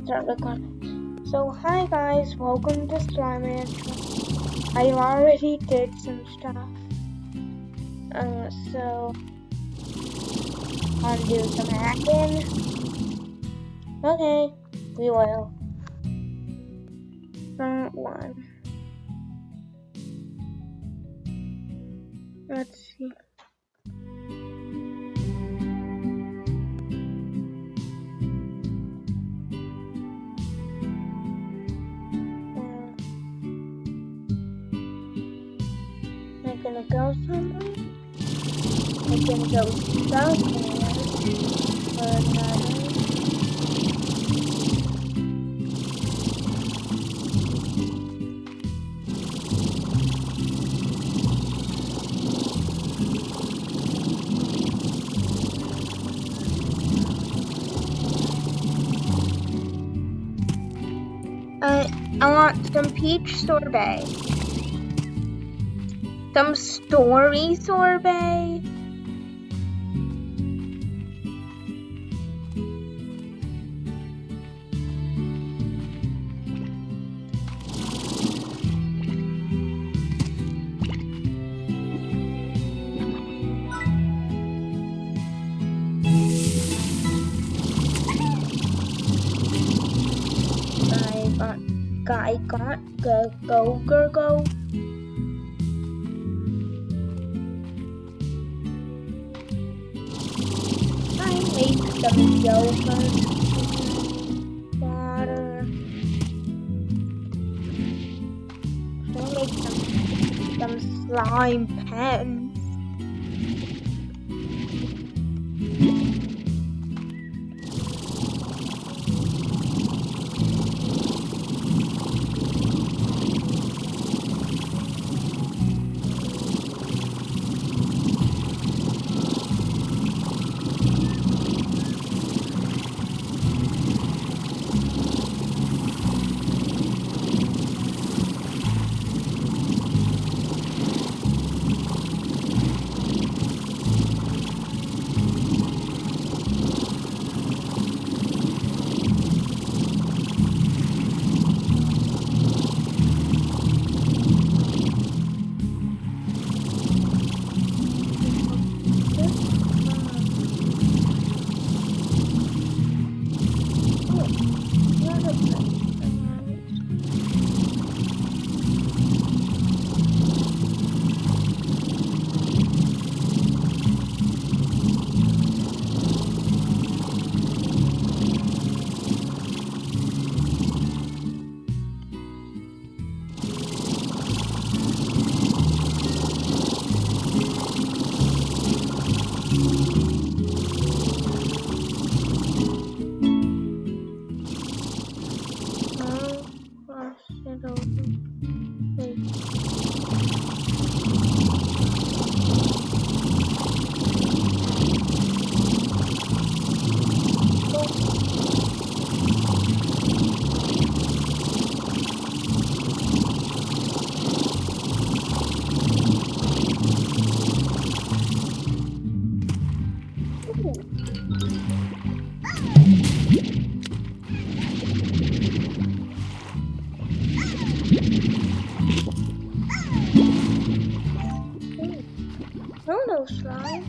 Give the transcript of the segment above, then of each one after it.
start recording. So hi guys, welcome to Slime Rancher. I already did some stuff. So I'll do some hacking. Okay, we will. Front one. Let's see. I'm gonna go somewhere. I'm gonna go somewhere for another. I want some peach sorbet. Some story sorbet. I got go. I made some yogurt, water. I made some slime pens. No slime.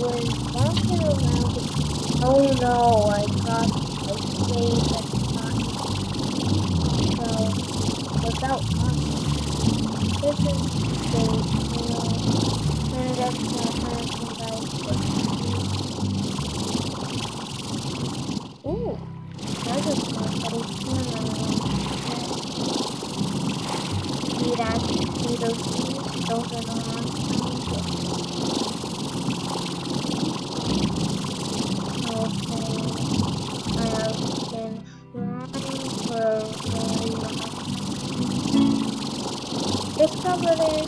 was walking around. Oh no, I got my favorite time. So, without talking, this is the, and that's not happening, guys. Ooh, that was fun, but it's not see that, see those things, those are the wrong times. Okay, I have been flying for a very long time. Discovered it!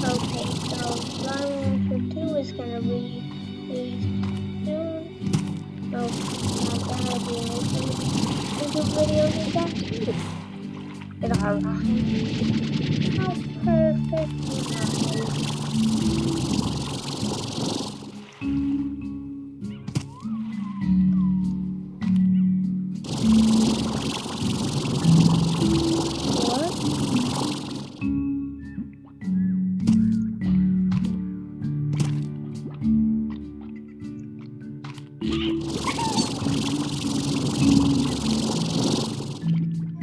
Okay, so Slime Rancher 2 is gonna be released soon. So I'm gonna be making YouTube videos of that too. It's alright. How perfect What?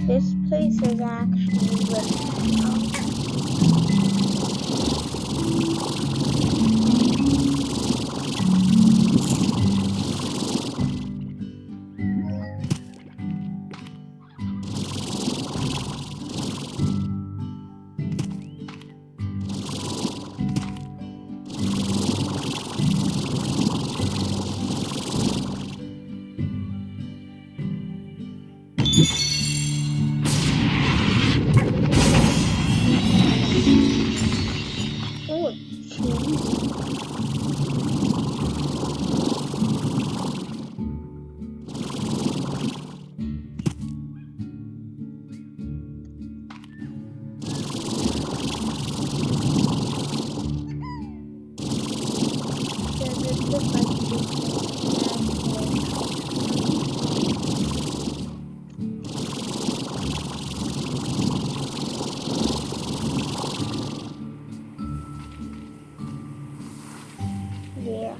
This place is actually really Oh, cheese. There's a difference yeah.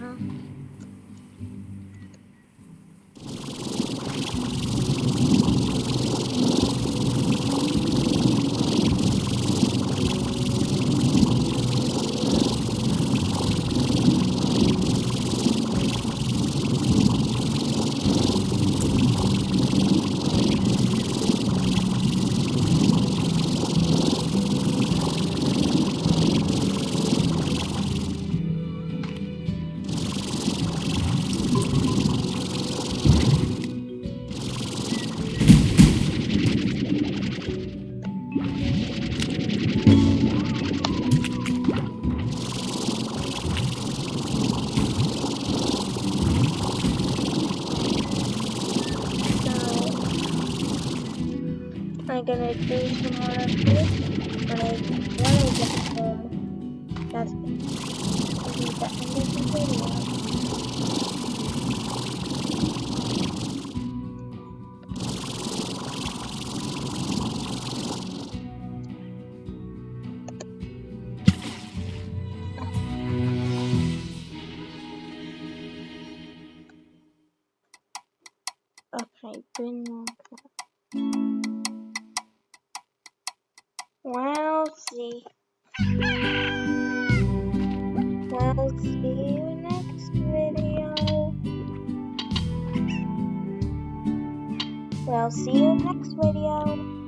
I'm gonna do some more of this when I get home. That's gonna be the end of the video. Okay, bring that up. Well, see you next video. Well, see you next video.